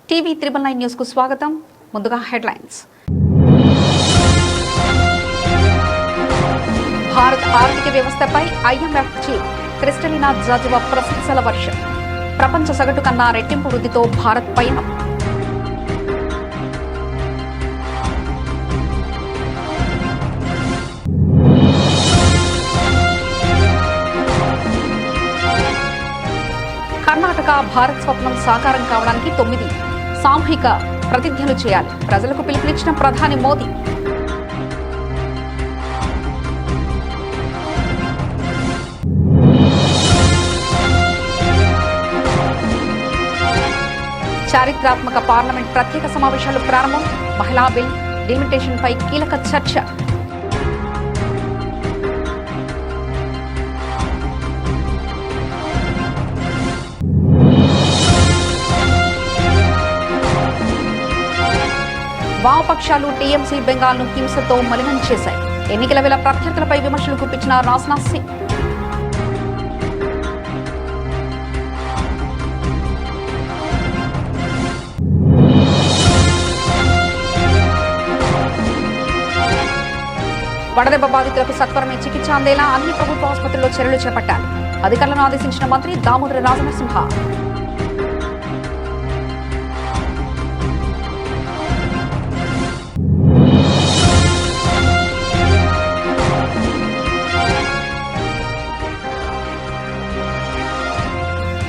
TV 999 news కు స్వాగతం. ముందుగా హెడ్లైన్స్. భారత్ ఆర్థిక వ్యవస్థపై ఐఎంఎఫ్ చీఫ్ క్రిస్టలినా జార్జివా ప్రశంసల వర్షం. ప్రపంచ సగటు కన్నా రెట్టింపు వృద్ధితో భారత్ పయనం. కర్ణాటక భారత్ స్వప్నం సాకారం కావడానికి 9 సామూహిక ప్రతిజ్ఞలు చేయాలి. ప్రజలకు పిలుపునిచ్చిన ప్రధాని మోదీ. చారిత్రాత్మక పార్లమెంట్ ప్రత్యేక సమావేశాలు ప్రారంభం. మహిళా బిల్ డిలిమిటేషన్పై కీలక చర్చ. వామపక్షాలు టీఎంసీ బెంగాల్ను హింసతో మలినం చేశాయి. ఎన్నికల వేళ ప్రత్యర్థులపై విమర్శలు గుప్పించిన రాజ్నాథ్ సింగ్. వడదెబ్బ బాధితులకు సత్వరమే చికిత్స అందేలా అన్ని ప్రభుత్వ ఆసుపత్రుల్లో చర్యలు చేపట్టాలి. అధికారులను ఆదేశించిన మంత్రి దామోదర రాజనరసింహ.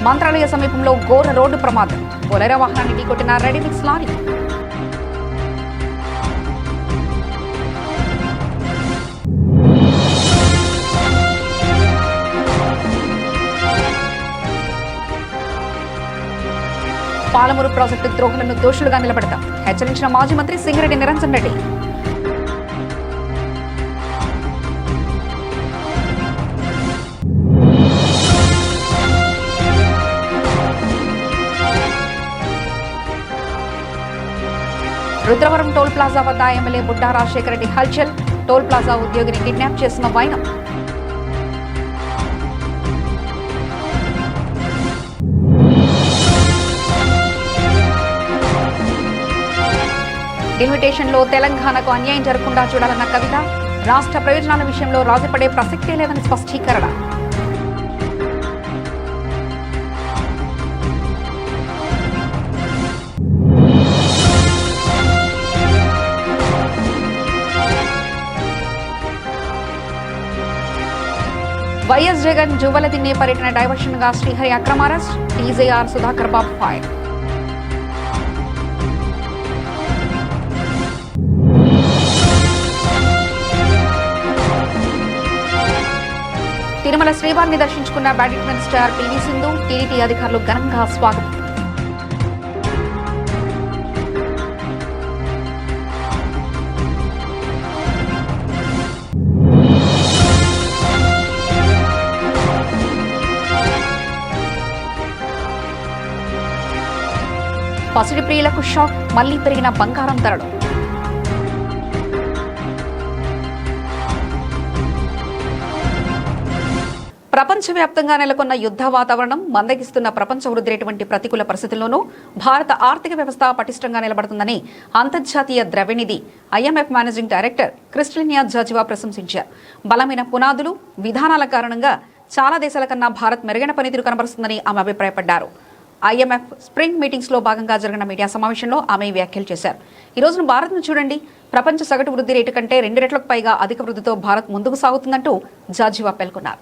మంత్రాలయ సమీపంలో ఘోర రోడ్డు ప్రమాదం. బొలెరో వాహనాన్ని ఢీకొట్టిన రెడీమిక్స్ లారీ. పాలమూరు ప్రాజెక్టు ద్రోహులను దోషులుగా నిలబెడతాం హెచ్చరించిన మాజీ మంత్రి సింగిరెడ్డి నిరంజన్ రెడ్డి. రుద్రవరం టోల్ ప్లాజా వద్ద ఎమ్మెల్యే బుడ్డా రాజశేఖర రెడ్డి హల్చల్. టోల్ ప్లాజా ఉద్యోగిని కిడ్నాప్ చేసిన వైనం. డిలిమిటేషన్లో తెలంగాణకు అన్యాయం జరగకుండా చూడాలన్న కవిత. రాష్ట్ర ప్రయోజనాల విషయంలో రాజీపడే ప్రసక్తే లేదని స్పష్టీకరణ. వైఎస్ జగన్ జువలదిన్నే పర్యటన డైవర్షన్ గా శ్రీహరి అక్రమ అరెస్ట్. టీజేఆర్ సుధాకర్ బాబు ఫైర్. తిరుమల శ్రీవారిని దర్శించుకున్న badminton star PV Sindhu. TDT అధికారులు ఘనంగా స్వాగతం. పసిడి ప్రియులకు షాక్. మళ్లీ పెరిగిన బంగారం ధరలు. ప్రపంచవ్యాప్తంగా నెలకొన్న యుద్ధ వాతావరణం, మందగిస్తున్న ప్రపంచ వృద్ధి రేటు ప్రతికూల పరిస్థితుల్లోనూ భారత ఆర్థిక వ్యవస్థ పటిష్టంగా నిలబడుతుందని అంతర్జాతీయ ద్రవ్యనిధి ఐఎంఎఫ్ మేనేజింగ్ డైరెక్టర్ క్రిస్టలినా జార్జివా ప్రశంసించారు. బలమైన పునాదులు, విధానాల కారణంగా చాలా దేశాల కన్నా భారత్ మెరుగైన పనితీరు కనబరుస్తుందని ఆమె అభిప్రాయపడ్డారు. ఐఎంఎఫ్ స్ప్రింగ్ మీటింగ్స్ లో భాగంగా జరిగిన మీడియా సమావేశంలో ఆమె వ్యాఖ్యలు చేశారు. ఈ రోజున భారత్ ను చూడండి, ప్రపంచ సగటు వృద్ధి రేటు కంటే 2 రెట్లకు పైగా అధిక వృద్ధితో భారత్ ముందుకు సాగుతుందంటూ జార్జివా పేర్కొన్నారు.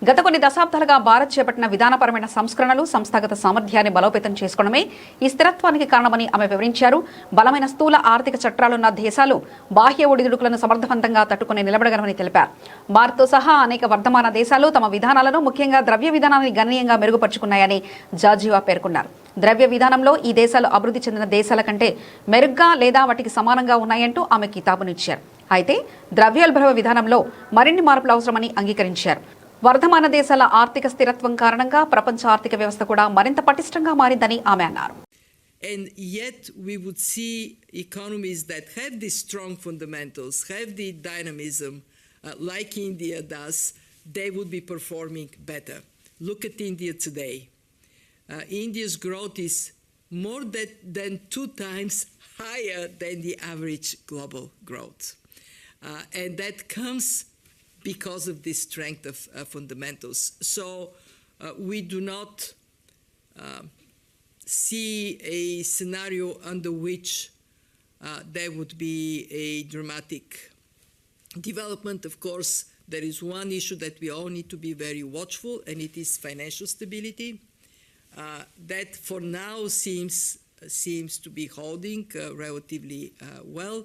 గత కొన్ని దశాబ్దాలుగా భారత్ చేపట్టిన విధానపరమైన సంస్కరణలు సంస్థాగత సామర్థ్యాన్ని బలోపేతం చేసుకోవడమే ఈ స్థిరత్వానికి కారణమని ఆమె వివరించారు. బలమైన స్థూల ఆర్థిక చట్రాలున్న దేశాలు బాహ్య ఒడిదుడుకులను సమర్థవంతంగా తట్టుకుని నిలబడగలమని తెలిపారు. భారత్తో సహా అనేక వర్ధమాన దేశాలు తమ విధానాలను, ముఖ్యంగా ద్రవ్య విధానాన్ని గణనీయంగా మెరుగుపరుచుకున్నాయని జార్జివా పేర్కొన్నారు. ద్రవ్య విధానంలో ఈ దేశాలు అభివృద్ధి చెందిన దేశాల కంటే మెరుగ్గా లేదా వాటికి సమానంగా ఉన్నాయంటూ ఆమె కితాబునిచ్చారు. అయితే ద్రవ్యోల్బణ విధానంలో మరిన్ని మార్పులు అవసరమని అంగీకరించారు. వర్ధమాన దేశాల ఆర్థిక స్థిరత్వం కారణంగా ప్రపంచ ఆర్థిక వ్యవస్థ కూడా మరింత పటిష్టంగా మారిందని ఆమె అన్నారు. And yet we would see economies that have these strong fundamentals, have the dynamism like India does, they would be performing better. Look at India today. India's growth is more than 2 times higher than the average global growth. And that comes because of the strength of fundamentals. So we do not see a scenario under which there would be a dramatic development. Of course, there is one issue that we all need to be very watchful, and it is financial stability. That for now seems to be holding relatively well.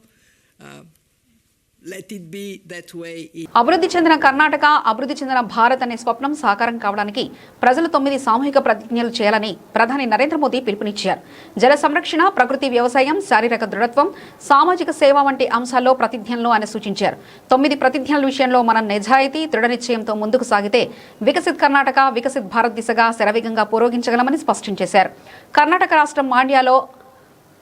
Let it be that way. అభివృద్ధి చెందిన కర్ణాటక అభివృద్ధి చెందిన భారత్ అనే స్వప్నం సాకారం కావడానికి ప్రజలు 9 సామూహిక ప్రతిజ్ఞలు చేయాలని ప్రధాని నరేంద్ర మోదీ పిలుపునిచ్చారు. జల సంరక్షణ, ప్రకృతి వ్యవసాయం, శారీరక దృఢత్వం, సామాజిక సేవ వంటి అంశాల్లో ప్రతిజ్ఞలను ఆయన సూచించారు. 9 ప్రతిజ్ఞల విషయంలో మనం నిజాయితీ, దృఢ నిశ్చయంతో ముందుకు సాగితే వికసిత్ కర్ణాటక, వికసిత్ భారత్ దిశగా శరవేగంగా పురోగించగలమని స్పష్టం చేశారు. కర్ణాటక రాష్ట్రం మాండ్యాలో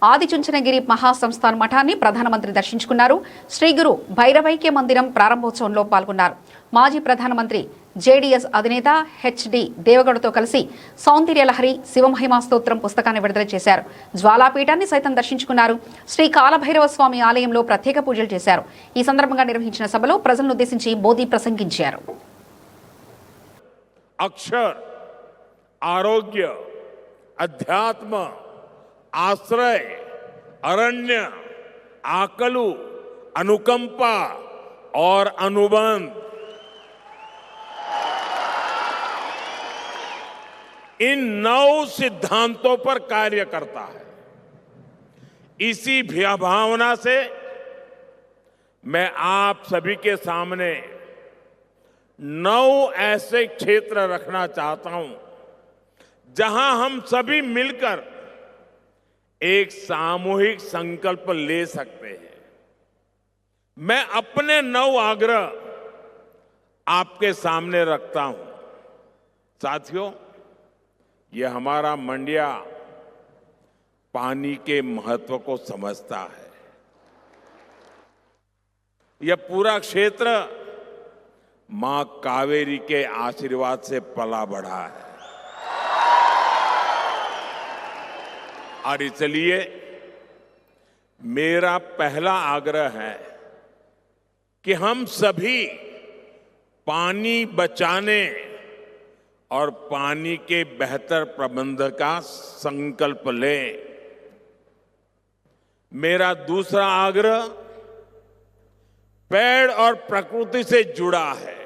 ఆదిచుంచనగిరి మహాసంస్థాన్ మఠాన్ని ప్రధానమంత్రి దర్శించుకున్నారు. శ్రీ గురు భైరవైక్య మందిరం ప్రారంభోత్సవంలో పాల్గొన్నారు. మాజీ ప్రధానమంత్రి జేడీఎస్ అధినేత హెచ్డి దేవగౌడతో కలిసి సౌందర్యలహరి శివమహిమా స్తోత్రం పుస్తకాన్ని విడుదల చేశారు. జ్వాలాపీఠాన్ని సైతం దర్శించుకున్నారు. శ్రీ కాలభైరవ స్వామి ఆలయంలో ప్రత్యేక పూజలు చేశారు. ఈ సందర్భంగా నిర్వహించిన సభలో ప్రజలను ఉద్దేశించి మోదీ ప్రసంగించారు. అక్షర్, ఆరోగ్య, అధ్యాత్మ, आश्रय, अरण्य, आकलु, अनुकंपा और अनुबंध, इन 9 सिद्धांतों पर कार्य करता है. इसी भावना से मैं आप सभी के सामने 9 ऐसे क्षेत्र रखना चाहता हूं जहां हम सभी मिलकर एक सामूहिक संकल्प ले सकते हैं. मैं अपने 9 आग्रह आपके सामने रखता हूं. साथियों, ये हमारा मंडिया पानी के महत्व को समझता है. यह पूरा क्षेत्र मां कावेरी के आशीर्वाद से पला बढ़ा है. और इसलिए मेरा पहला आग्रह है कि हम सभी पानी बचाने और पानी के बेहतर प्रबंधन का संकल्प लें. मेरा दूसरा आग्रह पेड़ और प्रकृति से जुड़ा है.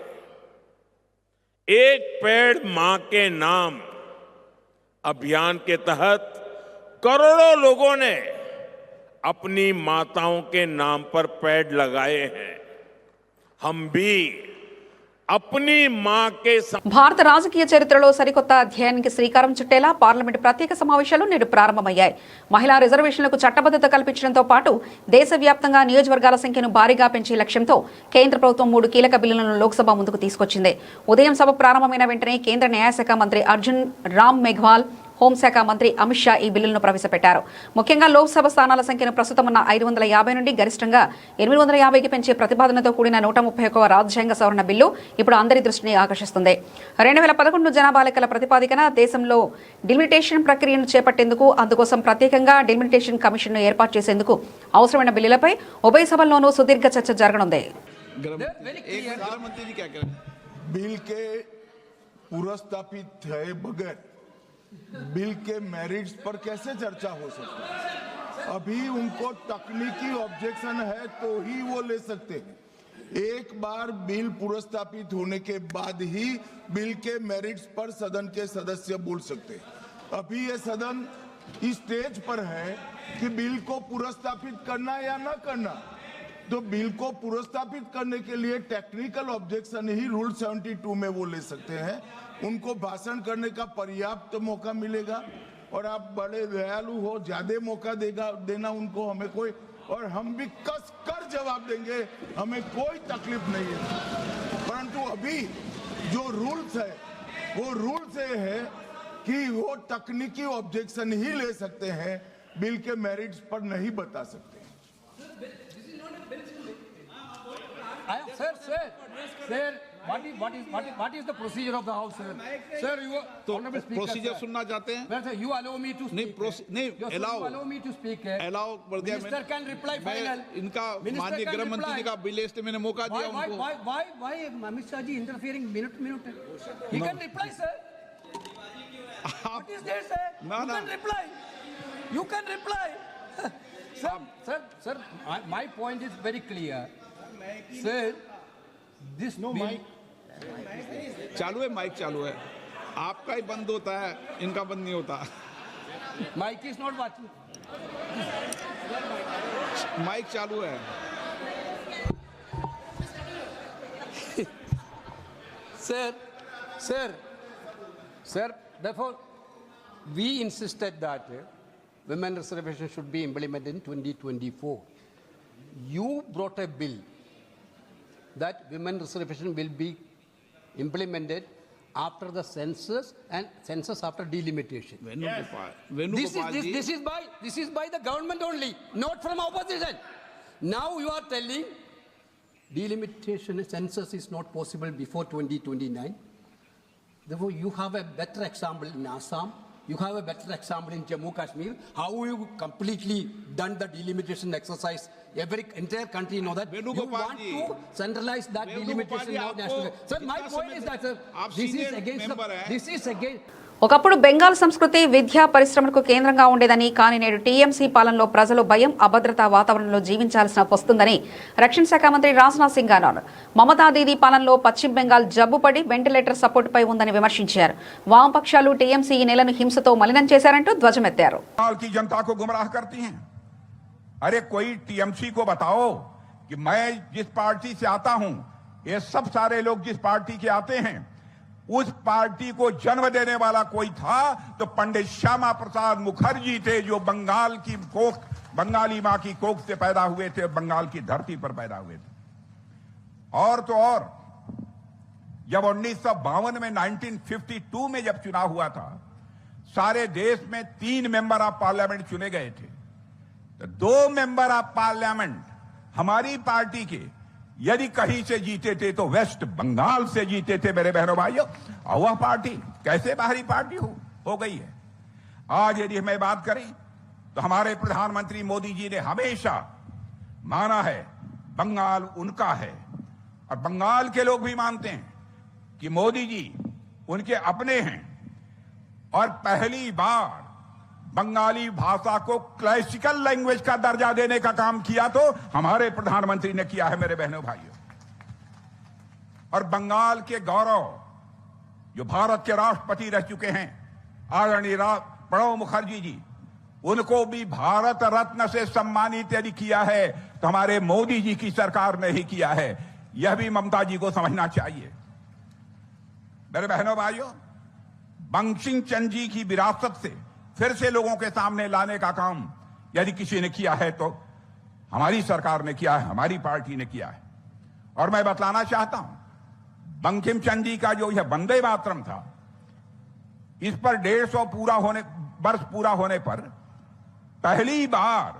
एक पेड़ मां के नाम अभियान के तहत करोड़ों लोगों ने अपनी माताओं के नाम पर पेड़ लगाए हैं. हम भी अपनी मां के భారత రాజకీయ చరిత్రలో సరికొత్త అధ్యాయానికి శ్రీకారం చుట్టేలా పార్లమెంట్ ప్రత్యేక సమావేశాలు నేడు ప్రారంభమయ్యాయి. మహిళా రిజర్వేషన్లకు చట్టబద్ధత కల్పించడంతో పాటు దేశవ్యాప్తంగా నియోజకవర్గాల సంఖ్యను భారీగా పెంచే లక్ష్యంతో కేంద్ర ప్రభుత్వం 3 కీలక బిల్లులను లోక్సభ ముందుకు తీసుకొచ్చింది. ఉదయం సభ ప్రారంభమైన వెంటనే కేంద్ర న్యాయశాఖ మంత్రి అర్జున్ రామ్ మేఘ్వాల్, హోంశాఖ మంత్రి అమిత్ షా ఈ బిల్లులను ప్రవేశపెట్టారు. ముఖ్యంగా లోక్సభ స్థానాల సంఖ్యను ప్రస్తుతం ఉన్న 550 నుండి గరిష్టంగా 850కి పెంచే ప్రతిపాదనతో కూడిన 131వ రాజ్యాంగ సవరణ బిల్లు ఇప్పుడు అందరి దృష్టిని ఆకర్షిస్తుంది. 2011 జనాభా లెక్కల ప్రతిపాదికన దేశంలో డిలిమిటేషన్ ప్రక్రియను చేపట్టేందుకు, అందుకోసం ప్రత్యేకంగా డిలిమిటేషన్ కమిషన్ను ఏర్పాటు చేసేందుకు అవసరమైన బిల్లులపై ఉభయ సభల్లోనూ సుదీర్ఘ చర్చ జరగనుంది. बिल के मेरिट्स पर कैसे चर्चा हो सकती है? अभी उनको तकनीकी ऑब्जेक्शन है तो ही वो ले सकते हैं. एक बार बिल पुरस्तापित होने के बाद ही बिल के मेरिट्स पर सदन के सदस्य बोल सकते हैं. अभी ये सदन इस स्टेज पर है कि बिल को पुरस्तापित करना या न करना. तो बिल को पुरस्तापित करने के लिए टेक्निकल ऑब्जेक्शन ही रूल 72 में वो ले सकते हैं. उनको भाषण करने का पर्याप्त मौका मिलेगा और आप बड़े दयालु हो, ज्यादा मौका देना उनको, हमें कोई, और हम भी कस कर जवाब देंगे, हमें कोई तकलीफ नहीं है. परंतु अभी जो रूल्स है वो रूल्स है कि वो तकनीकी ऑब्जेक्शन ही ले सकते हैं, बिल के मेरिट्स पर नहीं बता सकते. Sir what is the procedure of the house, sir? Sir, you तो honorable speaker, प्रोसीजर sir. सुनना चाहते हैं? Well, sir, you allow me to speak. नहीं Yes, sir, allow you allow me to speak. Allow कर दिया Minister can reply मैं final. इनका Minister माननीय can गृह मंत्री reply. जी का बिल लिस्ट मैंने मौका दिया उनको। Why Amit Shah ji interfering minute? He can reply, sir. What is there, sir? No, You no. can reply. You can reply. Sir, my point is very clear. Sir, this bill. चालू है, mic चालू है, आपका ही बंद होता है, इनका बंद नहीं होता। Mike is not watching. Mike चालू है। Sir, therefore, we insisted that women reservation should be implemented in 2024. You brought a bill that women reservation will be implemented after the census and census after delimitation. Venugopal ji, This is by the government only, not from opposition. Now you are telling delimitation census is not possible before 2029. Therefore, you have a better example in Assam. You have a better example in Jammu Kashmir. How you completely done the delimitation exercise. Every entire country know that. You Venugopal want ji. to centralize that Venugopal delimitation ji, now आपको national. Sir, my कितना point समय is से- that, sir, आप this is senior against member हैं। this is against. ఒకప్పుడు బెంగాల్ సంస్కృతి విద్యా పరిశ్రమలకు కేంద్రంగా ఉండేదని కానీ నేడు టీఎంసీ పాలనలో ప్రజలు భయం అభద్రతా వాతావరణంలో జీవించాల్సిన వస్తుందని రక్షణ శాఖ మంత్రి రాజ్నాథ్ సింగ్ అన్నారు. మమతా దీదీ పాలనలో పశ్చిమ బెంగాల్ జబ్బుపడి వెంటిలేటర్ సపోర్ట్ పై ఉందని విమర్శించారు. వామపక్షాలు టీఎంసీ ఈ నెలను హింసతో మలినం చేశారంటూ ధ్వజమెత్తారు. बंगाल की जनता को गुमराह करती हैं। अरे कोई टीएमसी को बताओ कि मैं जिस पार्टी से आता हूं, ये सब सारे लोग जिस पार्टी के आते हैं, उस पार्टी को जन्म देने वाला कोई था तो पंडित श्यामा प्रसाद मुखर्जी थे, जो बंगाल की कोख, बंगाली मां की कोख से पैदा हुए थे, बंगाल की धरती पर पैदा हुए थे। और तो और जब 1952 में 1952 में जब चुनाव हुआ था, सारे देश में 3 मेंबर ऑफ पार्लियामेंट चुने गए थे, तो 2 मेंबर ऑफ पार्लियामेंट हमारी पार्टी के यदि कहीं से जीते थे तो वेस्ट बंगाल से जीते थे मेरे बहनों भाइयों। और वह पार्टी कैसे बाहरी पार्टी हो गई है। आज यदि हमें बात करें तो हमारे प्रधानमंत्री मोदी जी ने हमेशा माना है बंगाल उनका है, और बंगाल के लोग भी मानते हैं कि मोदी जी उनके अपने हैं। और पहली बार बंगाली भाषा को क्लासिकल लैंग्वेज का दर्जा देने का काम किया तो हमारे प्रधानमंत्री ने किया है मेरे बहनों भाइयों। और बंगाल के गौरव जो भारत के राष्ट्रपति रह चुके हैं आदरणीय प्रणब मुखर्जी जी, उनको भी भारत रत्न से सम्मानित यदि किया है तो हमारे मोदी जी की सरकार ने ही किया है। यह भी ममता जी को समझना चाहिए। मेरे बहनों भाइयों, बंकिम चंद्र जी की विरासत से फिर से लोगों के सामने लाने का काम यदि किसी ने किया है तो हमारी सरकार ने किया है, हमारी पार्टी ने किया है। और मैं बतलाना चाहता हूं, बंकिम चंद्र जी का जो यह वंदे मातरम था, इस पर 150 वर्ष पूरा होने पर पहली बार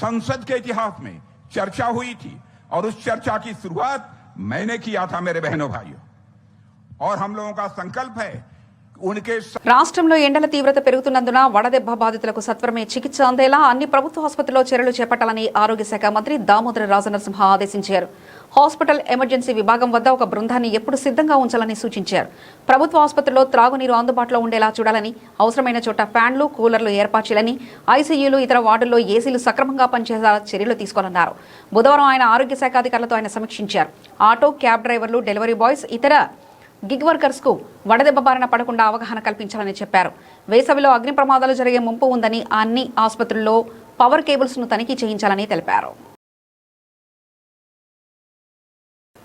संसद के इतिहास में चर्चा हुई थी, और उस चर्चा की शुरुआत मैंने किया था मेरे बहनों भाइयों। और हम लोगों का संकल्प है उनके రాష్ట్రంలో ఎండల తీవ్రత పెరుగుతున్నందున వడదెబ్బ బాధితులకు సత్వరమే చికిత్స అందేలా అన్ని ప్రభుత్వ ఆసుపత్రుల్లో చర్యలు చేపట్టాలని ఆరోగ్య శాఖ మంత్రి దామోదర రాజనరసింహ ఆదేశించారు. హాస్పిటల్ ఎమర్జెన్సీ విభాగం వద్ద ఒక బృందాన్ని ఎప్పుడు సిద్ధంగా ఉంచాలని సూచించారు. ప్రభుత్వ ఆసుపత్రుల్లో త్రాగునీరు అందుబాటులో ఉండేలా చూడాలని, అవసరమైన చోట ఫ్యాన్లు, కూలర్లు ఏర్పాటు చేయాలని, ఐసీయూలు, ఇతర వార్డుల్లో ఏసీలు సక్రమంగా పనిచేసేలా చర్యలు తీసుకోవాలన్నారు. బుధవారం ఆయన ఆరోగ్య శాఖ అధికారులతో ఆయన సమీక్షించారు. ఆటో, క్యాబ్ డ్రైవర్లు, డెలివరీ బాయ్స్, ఇతర గిగ్ వర్కర్స్ కు వడదెబ్బ బారిన పడకుండా అవగాహన కల్పించాలని చెప్పారు. వేసవిలో అగ్ని ప్రమాదాలు జరిగే ముంపు ఉందని అన్ని ఆసుపత్రుల్లో పవర్ కేబుల్స్ ను తనిఖీ చేయించాలని తెలిపారు.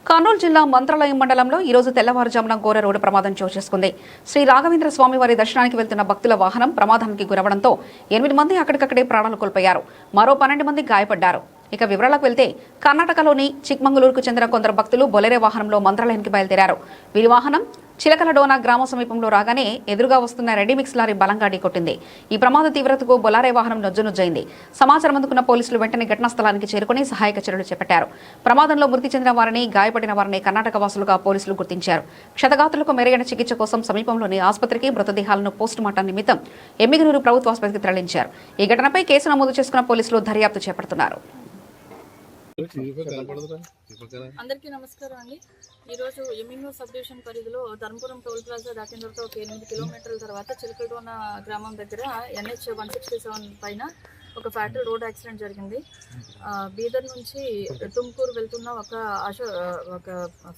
కర్నూలు జిల్లా మంత్రాలయం మండలంలో ఈ రోజు తెల్లవారుజామున ఘోర రోడ్డు ప్రమాదం చోటు చేసుకుంది. శ్రీ రాఘవేంద్ర స్వామి వారి దర్శనానికి వెళ్తున్న భక్తుల వాహనం ప్రమాదానికి గురవడంతో 8 మంది అక్కడికక్కడే ప్రాణాలు కోల్పోయారు. మరో 12 మంది గాయపడ్డారు. ఇక వివరాలకు వెళ్తే కర్ణాటకలోని చిక్మంగళూరుకు చెందిన కొందరు భక్తులు బొలెరో వాహనంలో మంత్రాలయానికి బయలుదేరారు. వీరి వాహనం చిలకలడోన గ్రామ సమీపంలో రాగానే ఎదురుగా వస్తున్న రెడీమిక్స్ లారీ బలంగా ఢీకొట్టింది. ఈ ప్రమాద తీవ్రతకు బొలారే వాహనం నొజ్జునొజ్జైంది. సమాచారం అందుకున్న పోలీసులు వెంటనే ఘటనా స్థలానికి చేరుకుని సహాయక చర్యలు చేపట్టారు. ప్రమాదంలో మృతి చెందిన వారిని, గాయపడిన వారిని కర్ణాటక వాసులుగా పోలీసులు గుర్తించారు. క్షతగాతులకు మెరుగైన చికిత్స కోసం సమీపంలోని ఆసుపత్రికి మృతదేహాలను పోస్టుమార్టం నిమిత్తం ఎమ్మిగనూరు ప్రభుత్వ ఆసుపత్రికి తరలించారు. ఈ ఘటనపై కేసు నమోదు చేసుకున్న పోలీసులు దర్యాప్తు చేపడుతున్నారు. అందరికీ నమస్కారం అండి. ఈరోజు ఎమ్మిగనూరు సబ్ డివిజన్ పరిధిలో ధర్మపురం టోల్ ప్లాజా దాటిన తర్వాత ఒక 8 కిలోమీటర్ల తర్వాత చిలకలడోన గ్రామం దగ్గర NH 167 పైన ఒక ఫ్యాటల్ రోడ్ యాక్సిడెంట్ జరిగింది. బీదర్ నుంచి తుమ్కూరు వెళ్తున్న ఒక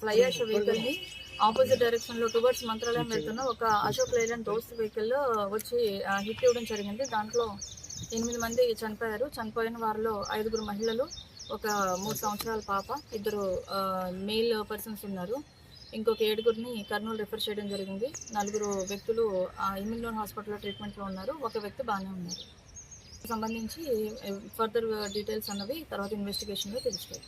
ఫ్లై యాష్ వెహికల్ని ఆపోజిట్ డైరెక్షన్లో టువర్డ్స్ మంత్రాలయం వెళ్తున్న ఒక అశోక్ లైలాండ్ దోస్త్ వెహికల్లో వచ్చి హిట్ ఇవ్వడం జరిగింది. దాంట్లో 8 మంది చనిపోయారు. చనిపోయిన వారిలో 5 మహిళలు, ఒక 3 సంవత్సరాల పాప, 2 మేల్ పర్సన్స్ ఉన్నారు. ఇంకొక 7 కర్నూలు రిఫర్ చేయడం జరిగింది. 4 వ్యక్తులు ఎమ్మిగనూరు హాస్పిటల్లో ట్రీట్మెంట్లో ఉన్నారు. ఒక వ్యక్తి బాగానే ఉన్నారు. సంబంధించి ఫర్దర్ డీటెయిల్స్ అన్నవి తర్వాత ఇన్వెస్టిగేషన్లో తెలుస్తాయి.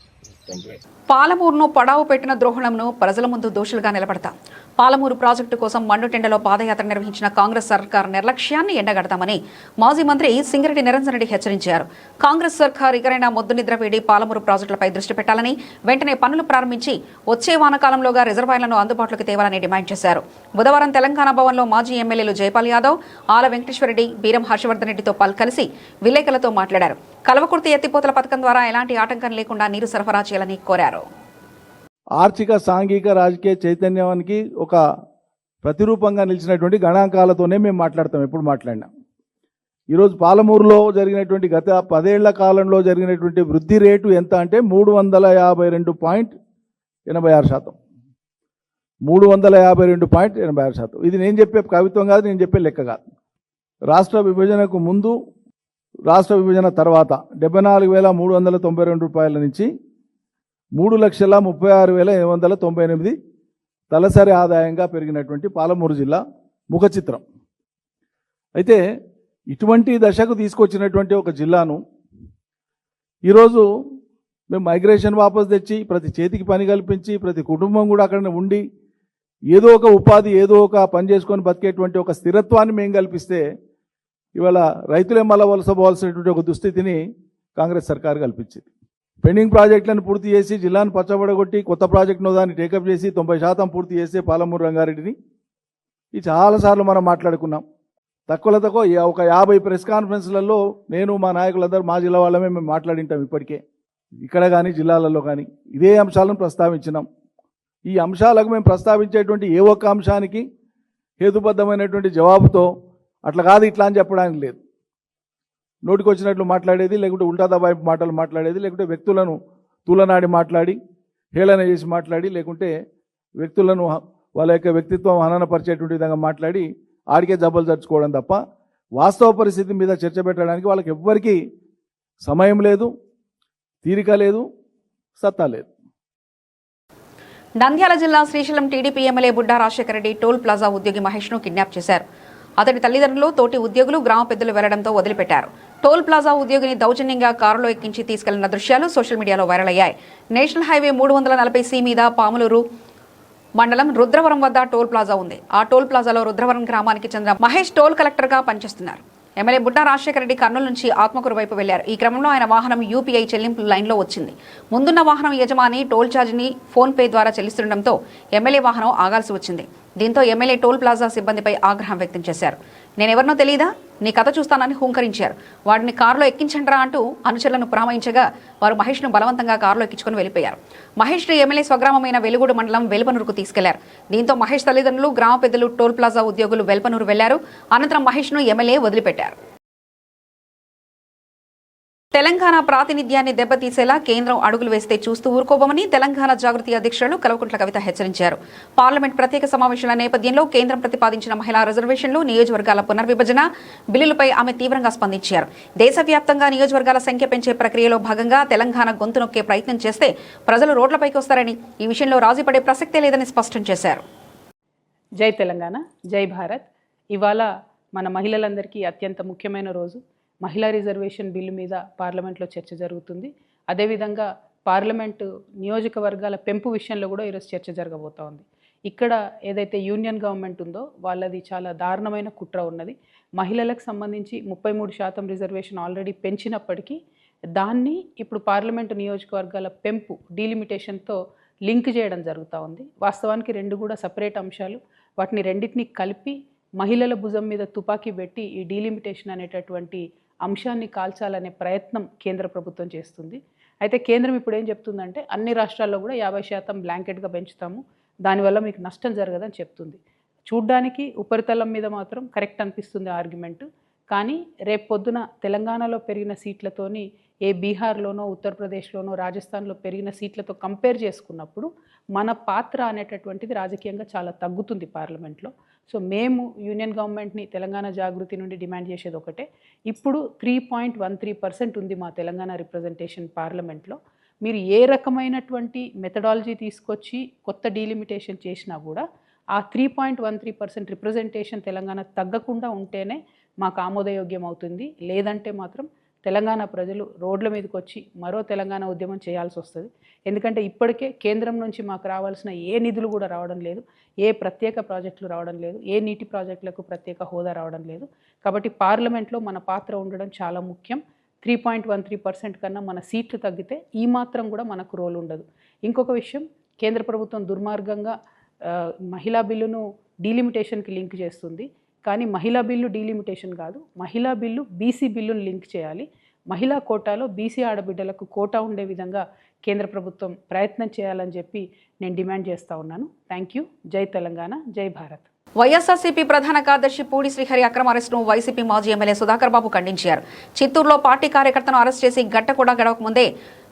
పాలమూరును పడావు పెట్టిన ద్రోహులను ప్రజల ముందు దోషులుగా నిలబడతాం. పాలమూరు ప్రాజెక్టు కోసం మండుటెండలో పాదయాత్ర నిర్వహించిన కాంగ్రెస్ సర్కార్ నిర్లక్ష్యాన్ని ఎండగడతామని మాజీ మంత్రి సింగరెడ్డి నిరంజన్ రెడ్డి హెచ్చరించారు. కాంగ్రెస్ సర్కార్ ఇకరైనా మొద్దు నిద్ర వేడి పాలమూరు ప్రాజెక్టులపై దృష్టి పెట్టాలని, వెంటనే పనులు ప్రారంభించి వచ్చే వానకాలంలోగా రిజర్వాయర్లను అందుబాటులోకి తేవాలని డిమాండ్ చేశారు. బుధవారం తెలంగాణ భవన్లో మాజీ ఎమ్మెల్యేలు జైపాల్ యాదవ్, ఆల వెంకటేశ్వరరెడ్డి, బీరం హర్షవర్ధన్ రెడ్డితో కలిసి విలేకరులతో మాట్లాడారు. కల్వకుర్తి ఎత్తిపోతల పథకం ద్వారా ఎలాంటి ఆటంకం లేకుండా నీరు సరఫరా చేయాలని కోరారు. ఆర్థిక, సాంఘిక, రాజకీయ చైతన్యానికి ఒక ప్రతిరూపంగా నిలిచినటువంటి గణాంకాలతోనే మేము మాట్లాడతాం. ఎప్పుడు మాట్లాడినా ఈరోజు పాలమూరులో జరిగినటువంటి గత 10 ఏళ్ల కాలంలో జరిగినటువంటి వృద్ధి రేటు ఎంత అంటే 352.86%. 352.86%. ఇది నేను చెప్పే కవిత్వం కాదు, నేను చెప్పే లెక్క కాదు. రాష్ట్ర విభజనకు ముందు, రాష్ట్ర విభజన తర్వాత 74,392 రూపాయల నుంచి 3,36,898 తలసరి ఆదాయంగా పెరిగినటువంటి పాలమూరు జిల్లా ముఖ చిత్రం. అయితే ఇటువంటి దశకు తీసుకొచ్చినటువంటి ఒక జిల్లాను ఈరోజు మేము మైగ్రేషన్ వాపసు తెచ్చి, ప్రతి చేతికి పని కల్పించి, ప్రతి కుటుంబం కూడా అక్కడ ఉండి ఏదో ఒక ఉపాధి, ఏదో ఒక పని చేసుకొని బతికేటువంటి ఒక స్థిరత్వాన్ని మేము కల్పిస్తే ఇవాళ రైతులే మళ్ళా వలసపోవాల్సినటువంటి ఒక దుస్థితిని కాంగ్రెస్ సర్కార్ కల్పించింది. పెండింగ్ ప్రాజెక్టులను పూర్తి చేసి జిల్లాను పచ్చబడగొట్టి కొత్త ప్రాజెక్టును దాన్ని టేకప్ చేసి 90% పూర్తి చేస్తే పాలమూరు రంగారెడ్డిని ఇది చాలాసార్లు మనం మాట్లాడుకున్నాం. తక్కువ ఒక 50 ప్రెస్ కాన్ఫరెన్స్లలో నేను, మా నాయకులందరూ, మా జిల్లా వాళ్ళమే మేము మాట్లాడింటాం. ఇప్పటికే ఇక్కడ కానీ జిల్లాలలో కానీ ఇదే అంశాలను ప్రస్తావించినాం. ఈ అంశాలకు మేము ప్రస్తావించేటువంటి ఏ ఒక్క అంశానికి హేతుబద్ధమైనటువంటి జవాబుతో అట్లా కాదు ఇట్లా అని చెప్పడానికి లేదు. నోటికి వచ్చినట్లు మాట్లాడేది, లేకుంటే ఉల్టా దబాయింపు మాటలు మాట్లాడేది, లేకుంటే వ్యక్తులను తూలనాడి మాట్లాడి, హేళన చేసి మాట్లాడి, లేకుంటే వ్యక్తులను వాళ్ళ యొక్క వ్యక్తిత్వం హననపరిచేటువంటి విధంగా మాట్లాడి ఆడికే జబ్బలు జరుచుకోవడం తప్ప వాస్తవ పరిస్థితి మీద చర్చ పెట్టడానికి వాళ్ళకి ఎవ్వరికీ సమయం లేదు, తీరిక లేదు, సత్తా లేదు. నంద్యాల జిల్లా Srisailam TDP MLA Budda Rajasekhara Reddy toll plaza ఉద్యోగి మహేష్ను కిడ్నాప్ చేశారు. అతడి తల్లిదండ్రులు, తోటి ఉద్యోగులు, గ్రామ పెద్దలు వెళ్లడంతో వదిలిపెట్టారు. టోల్ ప్లాజా ఉద్యోగిని దౌర్జన్యంగా కారులో ఎక్కించి తీసుకెళ్లిన దృశ్యాలు సోషల్ మీడియాలో వైరల్ అయ్యాయి. నేషనల్ హైవే 340C మీద పాములూరు మండలం రుద్రవరం వద్ద టోల్ ప్లాజా ఉంది. ఆ టోల్ ప్లాజాలో రుద్రవరం గ్రామానికి చెందిన మహేష్ టోల్ కలెక్టర్గా పనిచేస్తున్నారు. ఎమ్మెల్యే బుడ్డా రాజశేఖర రెడ్డి కర్నూలు నుంచి ఆత్మకూరు వైపు వెళ్లారు. ఈ క్రమంలో ఆయన వాహనం UPI చెల్లింపుల లైన్లో వచ్చింది. ముందున్న వాహనం యజమాని టోల్ ఛార్జీని ఫోన్పే ద్వారా చెల్లిస్తుండటంతో ఎమ్మెల్యే వాహనం ఆగాల్సి వచ్చింది. దీంతో ఎమ్మెల్యే టోల్ ప్లాజా సిబ్బందిపై ఆగ్రహం వ్యక్తం చేశారు. నేనెవరినో తెలియదా, నీ కథ చూస్తానని హూంకరించారు. వాడిని కారులో ఎక్కించండ్రా అంటూ అనుచరులను పురమాయించగా వారు మహేష్ను బలవంతంగా కారులో ఎక్కించుకుని వెళ్లిపోయారు. మహేష్ను ఎమ్మెల్యే స్వగ్రామమైన వెలుగూడు మండలం వెల్పనూరుకు తీసుకెళ్లారు. దీంతో మహేష్ తల్లిదండ్రులు, గ్రామ పెద్దలు, టోల్ ప్లాజా ఉద్యోగులు వెల్పనూరు వెళ్లారు. అనంతరం మహేష్ను ఎమ్మెల్యే వదిలిపెట్టారు. తెలంగాణ ప్రాతినిధ్యాన్ని దెబ్బతీసేలా కేంద్రం అడుగులు వేస్తే చూస్తూ ఊరుకోబోమని తెలంగాణ జాగృతి అధ్యక్షులు కల్వకుంట్ల కవిత హెచ్చరించారు. పార్లమెంట్ ప్రత్యేక సమావేశాల నేపథ్యంలో కేంద్రం ప్రతిపాదించిన మహిళా రిజర్వేషన్లు, నియోజకవర్గాల పునర్విభజన బిల్లులపై ఆమె తీవ్రంగా స్పందించారు. దేశవ్యాప్తంగా నియోజకవర్గాల సంఖ్య పెంచే ప్రక్రియలో భాగంగా తెలంగాణ గొంతు నొక్కే ప్రయత్నం చేస్తే ప్రజలు రోడ్లపైకి వస్తారని, ఈ విషయంలో రాజీపడే ప్రసక్తే లేదని స్పష్టం చేశారు. జై తెలంగాణ, జై భారత్. ఇవాళ మన మహిళలందరికీ అత్యంత ముఖ్యమైన రోజు. మహిళా రిజర్వేషన్ బిల్లు మీద పార్లమెంట్లో చర్చ జరుగుతుంది. అదేవిధంగా పార్లమెంటు నియోజకవర్గాల పెంపు విషయంలో కూడా ఈరోజు చర్చ జరగబోతోంది. ఇక్కడ ఏదైతే యూనియన్ గవర్నమెంట్ ఉందో వాళ్ళది చాలా దారుణమైన కుట్ర ఉన్నది. మహిళలకు సంబంధించి 33% రిజర్వేషన్ ఆల్రెడీ పెంచినప్పటికీ దాన్ని ఇప్పుడు పార్లమెంటు నియోజకవర్గాల పెంపు డీలిమిటేషన్తో లింక్ చేయడం జరుగుతూ ఉంది. వాస్తవానికి రెండు కూడా సపరేట్ అంశాలు. వాటిని రెండింటిని కలిపి మహిళల భుజం మీద తుపాకీ పెట్టి ఈ డీలిమిటేషన్ అనేటటువంటి అంశాన్ని కాల్చాలనే ప్రయత్నం కేంద్ర ప్రభుత్వం చేస్తుంది. అయితే కేంద్రం ఇప్పుడు ఏం చెప్తుందంటే అన్ని రాష్ట్రాల్లో కూడా 50% బ్లాంకెట్గా పెంచుతాము, దానివల్ల మీకు నష్టం జరగదని చెప్తుంది. చూడ్డానికి ఉపరితలం మీద మాత్రం కరెక్ట్ అనిపిస్తుంది ఆర్గ్యుమెంట్. కానీ రేపు పొద్దున తెలంగాణలో పెరిగిన సీట్లతోని బీహార్లోనో ఉత్తరప్రదేశ్లోనో రాజస్థాన్లో పెరిగిన సీట్లతో కంపేర్ చేసుకున్నప్పుడు మన పాత్ర అనేటటువంటిది రాజకీయంగా చాలా తగ్గుతుంది పార్లమెంట్లో. సో మేము యూనియన్ గవర్నమెంట్ని తెలంగాణ జాగృతి నుండి డిమాండ్ చేసేది ఒకటే, ఇప్పుడు 3.13% ఉంది మా తెలంగాణ రిప్రజెంటేషన్ పార్లమెంట్లో. మీరు ఏ రకమైనటువంటి మెథడాలజీ తీసుకొచ్చి కొత్త డీలిమిటేషన్ చేసినా కూడా ఆ 3.13% రిప్రజెంటేషన్ తెలంగాణ తగ్గకుండా ఉంటేనే మాకు ఆమోదయోగ్యం అవుతుంది. లేదంటే మాత్రం తెలంగాణ ప్రజలు రోడ్ల మీదకి వచ్చి మరో తెలంగాణ ఉద్యమం చేయాల్సి వస్తుంది. ఎందుకంటే ఇప్పటికే కేంద్రం నుంచి మాకు రావాల్సిన ఏ నిధులు కూడా రావడం లేదు, ఏ ప్రత్యేక ప్రాజెక్టులు రావడం లేదు, ఏ నీటి ప్రాజెక్టులకు ప్రత్యేక హోదా రావడం లేదు. కాబట్టి పార్లమెంట్లో మన పాత్ర ఉండడం చాలా ముఖ్యం. 3.13% కన్నా మన సీట్లు తగ్గితే ఈ మాత్రం కూడా మనకు రోల్ ఉండదు. ఇంకొక విషయం, కేంద్ర ప్రభుత్వం దుర్మార్గంగా మహిళా బిల్లును డీలిమిటేషన్కి లింక్ చేస్తుంది. కానీ మహిళా బిల్లు డీలిమిటేషన్ కాదు, మహిళా బిల్లు బీసీ బిల్లును లింక్ చేయాలి. మహిళా కోటాలో బీసీ ఆడబిడ్డలకు కోటా ఉండే విధంగా కేంద్ర ప్రభుత్వం ప్రయత్నం చేయాలని చెప్పి నేను డిమాండ్ చేస్తూ ఉన్నాను. Thank you. జై తెలంగాణ, జై భారత్. వైఎస్ఆర్సీపీ ప్రధాన కార్యదర్శి పూడి శ్రీహరి అక్రమ అరెస్టును వైసీపీ మాజీ ఎమ్మెల్యే సుధాకర్ బాబు ఖండించారు. చిత్తూరులో పార్టీ కార్యకర్తను అరెస్ట్ చేసి గంట కూడా గడవక ముందే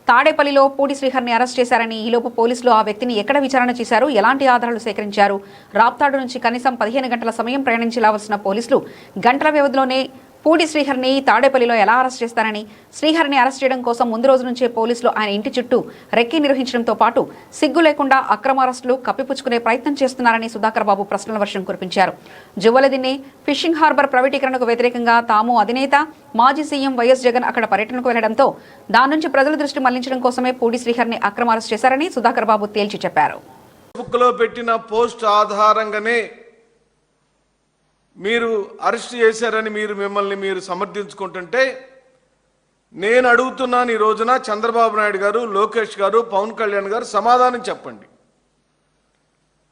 తాడేపల్లిలో పూడి శ్రీహరిని అరెస్ట్ చేశారని, ఈలోపు పోలీసులు ఆ వ్యక్తిని ఎక్కడ విచారణ చేశారు, ఎలాంటి ఆధారాలు సేకరించారు, రాప్తాడు నుంచి కనీసం 15 గంటల సమయం ప్రయాణించాల్సిన పోలీసులు గంటల వ్యవధిలోనే పూడి శ్రీహరిని తాడేపల్లిలో ఎలా అరెస్ట్ చేస్తారని, శ్రీహరిని అరెస్ట్ చేయడం కోసం ముందు రోజు నుంచే పోలీసులు ఆయన ఇంటి చుట్టూ రెక్కీ నిర్వహించడంతో పాటు సిగ్గు లేకుండా అక్రమ అరెస్టులు కప్పిపుచ్చుకునే ప్రయత్నం చేస్తున్నారని సుధాకర్ బాబు ప్రశ్నల వర్షం కురిపించారు. జువ్వలదిన్నె ఫిషింగ్ హార్బర్ ప్రైవేటీకరణకు వ్యతిరేకంగా తాము అధినేత మాజీ సీఎం వైఎస్ జగన్ అక్కడ పర్యటనకు వెళ్లడంతో దాని నుంచి ప్రజల దృష్టి మళ్లించడం కోసమే పూడి శ్రీహరిని అక్రమ అరెస్ట్ చేశారని సుధాకర్ బాబు తేల్చి చెప్పారు. ఫేస్బుక్లో పెట్టిన పోస్ట్ ఆధారంగానే మీరు అరెస్ట్ చేశారని మిమ్మల్ని మీరు సమర్థించుకుంటుంటే నేను అడుగుతున్నాను, ఈ రోజున చంద్రబాబు నాయుడు గారు, లోకేష్ గారు, పవన్ కళ్యాణ్ గారు సమాధానం చెప్పండి.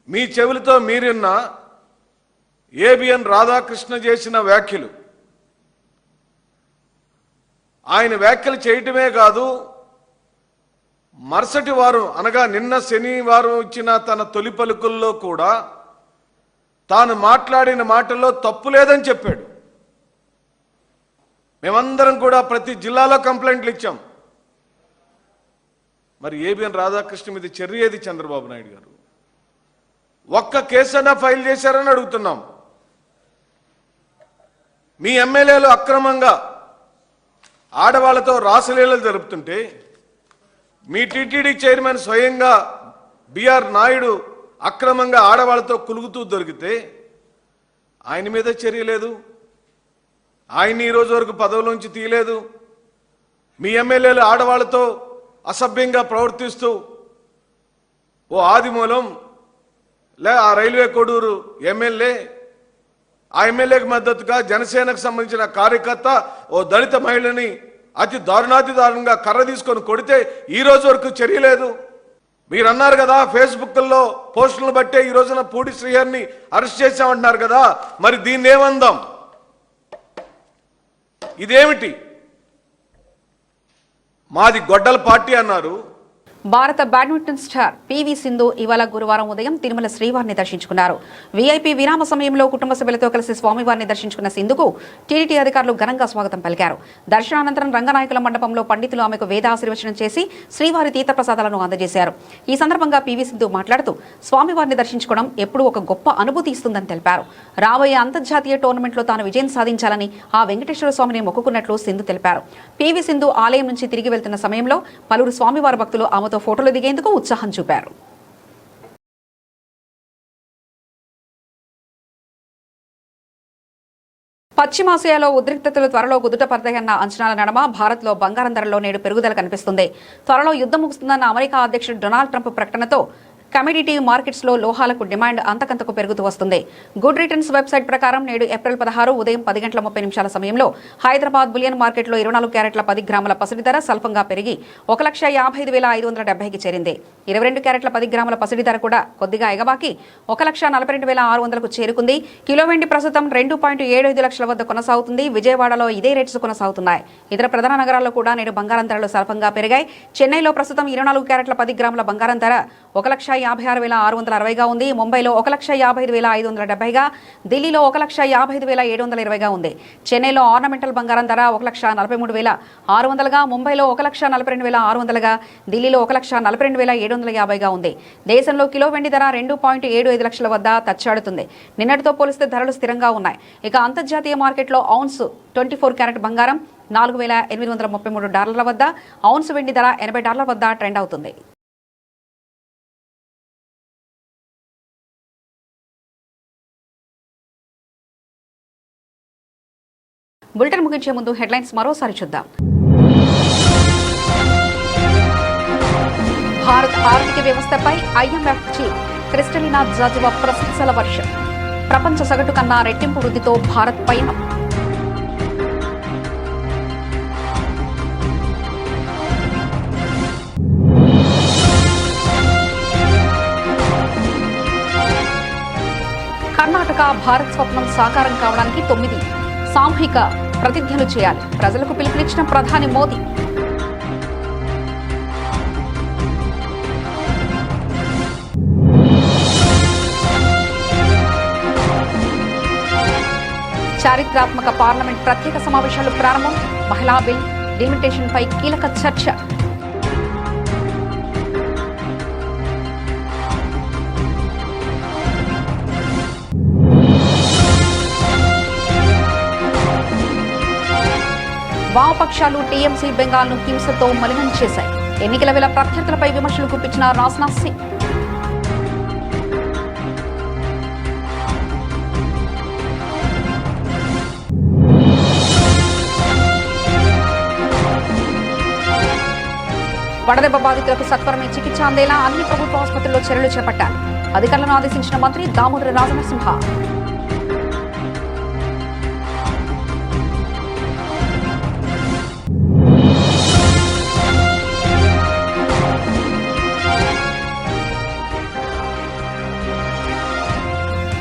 మీ చెవులతో మీరున్న ఏబిఎన్ రాధాకృష్ణ చేసిన వ్యాఖ్యలు, ఆయన వ్యాఖ్యలు చేయటమే కాదు, మరుసటి వారం అనగా నిన్న శనివారం ఇచ్చిన తన తొలి పలుకుల్లో కూడా తాను మాట్లాడిన మాటల్లో తప్పు లేదని చెప్పాడు. మేమందరం కూడా ప్రతి జిల్లాలో కంప్లైంట్లు ఇచ్చాం. మరి ఏబిఎన్ రాధాకృష్ణ మీద చర్య ఏది చంద్రబాబు నాయుడు గారు? ఒక్క కేసైనా ఫైల్ చేశారని అడుగుతున్నాం. మీ ఎమ్మెల్యేలు అక్రమంగా ఆడవాళ్లతో రాసలీలలు జరుపుతుంటే మీ టీటీడీ చైర్మన్ స్వయంగా బిఆర్ నాయుడు అక్రమంగా ఆడవాళ్లతో కులుగుతూ దొరికితే ఆయన మీద చర్య లేదు. ఆయన్ని ఈరోజు వరకు పదవులోంచి తీయలేదు. మీ ఎమ్మెల్యేలు ఆడవాళ్లతో అసభ్యంగా ప్రవర్తిస్తూ ఓ ఆదిమూలం ఆ రైల్వే కోడూరు ఎమ్మెల్యే, ఆ ఎమ్మెల్యేకి మద్దతుగా జనసేనకు సంబంధించిన కార్యకర్త ఓ దళిత మహిళని అతి దారుణంగా కర్ర తీసుకొని కొడితే ఈ రోజు వరకు చర్య లేదు. మీరు అన్నారు కదా ఫేస్బుక్లో పోస్టులను బట్టే ఈ రోజున పూడి శ్రీహరిని అరెస్ట్ చేశామంటున్నారు కదా, మరి దీన్ని ఏమందాం? ఇదేమిటి? మాది గొడ్డల పార్టీ అన్నారు. భారత బ్యాడ్మింటన్ స్టార్ పివి సింధు ఇవాళ గురువారం ఉదయం తిరుమల శ్రీవారిని దర్శించుకున్నారు. వీఐపీ విరామ సమయంలో కుటుంబ సభ్యులతో కలిసి స్వామివారిని దర్శించుకున్న సింధుకు టీడీటీ అధికారులు ఘనంగా స్వాగతం పలికారు. దర్శనానంతరం రంగనాయకుల మండపంలో పండితులు ఆమెకు వేద ఆశీర్వచనం చేసి శ్రీవారి తీర్థప్రసాదాలను అందజేశారు. ఈ సందర్భంగా పివి సింధు మాట్లాడుతూ స్వామివారిని దర్శించుకోవడం ఎప్పుడూ ఒక గొప్ప అనుభూతి ఇస్తుందని తెలిపారు. రాబోయే అంతర్జాతీయ టోర్నమెంట్లో తాను విజయం సాధించాలని ఆ వెంకటేశ్వర స్వామిని మొక్కుకున్నట్లు సింధు తెలిపారు. పివి సింధు ఆలయం నుంచి తిరిగి వెళ్తున్న సమయంలో పలువురు స్వామివారి భక్తులు ఆమెతో ఫోటోలు దిగేందుకు ఉత్సాహం చూపారు. పశ్చిమాసియాలో ఉద్రిక్తతలు త్వరలో కుదుటపడతాయన్న అంచనాల నడమ భారత్లో బంగారం ధరలో నేడు పెరుగుదల కనిపిస్తుంది. త్వరలో యుద్ధం ముగుస్తుందన్న అమెరికా అధ్యక్షుడు డొనాల్డ్ ట్రంప్ ప్రకటనతో కమోడిటీ మార్కెట్స్లో లోహాలకు డిమాండ్ అంతకంతకు పెరుగుతూ వస్తుంది. గుడ్ రిటర్న్స్ వెబ్సైట్ ప్రకారం నేడు ఏప్రిల్ 16 ఉదయం 10:30 సమయంలో హైదరాబాద్ బులియన్ మార్కెట్లో 24 క్యారెట్ల 10 గ్రాముల పసిడి ధర స్వల్పంగా పెరిగి 1,55,570కి చేరింది. 22 క్యారెట్ల 10 గ్రాముల పసిడి ధర కూడా కొద్దిగా ఎగబాకి 1,42,600కు చేరుకుంది. కిలో వెండి ప్రస్తుతం 2.75 లక్షల వద్ద కొనసాగుతుంది. విజయవాడలో ఇదే రేట్స్ కొనసాగుతున్నాయి. ఇతర ప్రధాన నగరాల్లో కూడా నేడు బంగారం ధరలు స్వల్పంగా పెరిగాయి. చెన్నైలో ప్రస్తుతం 24 క్యారెట్ల 10 గ్రాముల బంగారం ధర 1,56,660గా ఉంది. ముంబైలో 1,55,570గా, ఢిల్లీలో 1,55,720గా ఉంది. చెన్నైలో ఆర్నమెంటల్ బంగారం ధర 1,43,600గా, ముంబైలో 1,42,600గా, ఢిల్లీలో 1,42,750గా ఉంది. దేశంలో కిలో వెండి ధర 2.75 లక్షల వద్ద తచ్చాడుతుంది. నిన్నటితో పోలిస్తే ధరలు స్థిరంగా ఉన్నాయి. ఇక అంతర్జాతీయ మార్కెట్లో ఔన్స్ 24 క్యారెట్ బంగారం $4,833 వద్ద, ఔన్స్ వెండి ధర $80 వద్ద ట్రెండ్ అవుతుంది. బులెటిన్ ముగించే ముందు హెడ్లైన్స్ మరోసారి చూద్దాం. భారత ఆర్థిక వ్యవస్థపై IMF చీఫ్ క్రిస్టలినా జార్జివా ప్రశంసల వర్షం. ప్రపంచ సగటు కన్నా రెట్టింపు వృద్ధితో భారత్ పయనం. కర్ణాటక భారత్ స్వప్నం సాకారం కావడానికి 9 సామూహిక ప్రతిజ్ఞలు చేయాలి. ప్రజలకు పిలుపునిచ్చిన ప్రధాని మోదీ. చారిత్రాత్మక పార్లమెంట్ ప్రత్యేక సమావేశాలు ప్రారంభం. మహిళా బిల్ డిలిమిటేషన్పై కీలక చర్చ. వామపక్షాలు టీఎంసీ బెంగాల్ను హింసతో మలినం చేశాయి. ఎన్నికల వేళ ప్రత్యర్థులపై విమర్శలు గుప్పించిన రాజ్నాథ్ సింగ్. వడదెబ్బ బాధితులకు సత్వరమే చికిత్స అందేలా అన్ని ప్రభుత్వ ఆసుపత్రుల్లో చర్యలు చేపట్టాలి. అధికారులను ఆదేశించిన మంత్రి దామోదర రాజనరసింహ.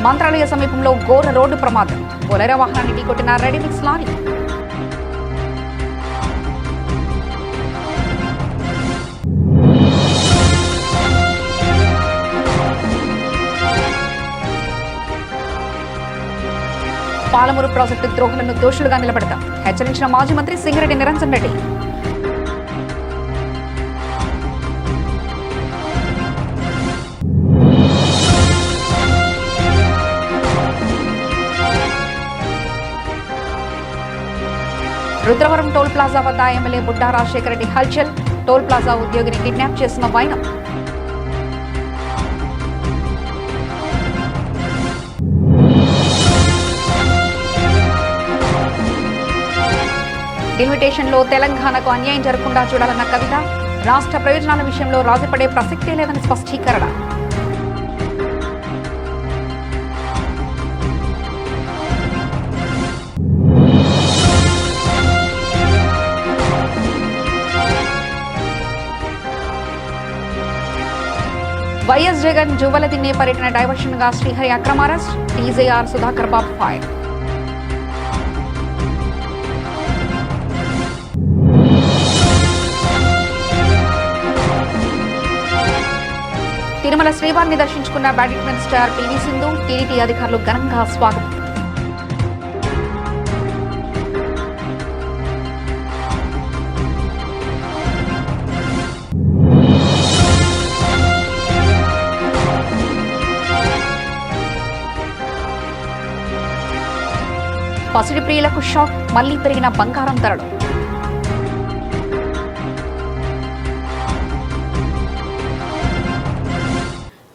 మంత్రాలయ సమీపంలో ఘోర రోడ్డు ప్రమాదం. బొలెరో వాహనాన్ని ఢీకొట్టిన రెడీమిక్స్ లారీ. పాలమూరు ప్రాజెక్టు ద్రోహులను దోషులుగా నిలబెడతాం. హెచ్చరించిన మాజీ మంత్రి సింగిరెడ్డి నిరంజన్ రెడ్డి. రుద్రవరం టోల్ ప్లాజా వద్ద ఎమ్మెల్యే బుడ్డా రాజశేఖర రెడ్డి హల్చల్. టోల్ ప్లాజా ఉద్యోగిని కిడ్నాప్ చేసిన వైనం. డిలిమిటేషన్లో తెలంగాణకు అన్యాయం జరగకుండా చూడాలన్న కవిత. రాష్ట్ర ప్రయోజనాల విషయంలో రాజీపడే ప్రసక్తే లేదని స్పష్టీకరణ. వైఎస్ జగన్ జువ్వలదిన్నే పర్యటన డైవర్షన్ గా శ్రీహరి అక్రమ అరెస్ట్. టీజేఆర్ సుధాకర్ బాబు ఫైర్. తిరుమల శ్రీవారిని దర్శించుకున్న badminton star PV Sindhu. TDT అధికారులు ఘనంగా స్వాగతం. పసిడి ప్రియులకు షాక్. మళ్లీ పెరిగిన బంగారం ధరలు.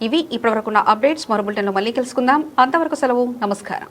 ఇవి ఇప్పటివరకున్న అప్డేట్స్. మరో బులెటిన్లో మళ్ళీ కలుసుకుందాం. అంతవరకు సెలవు. నమస్కారం.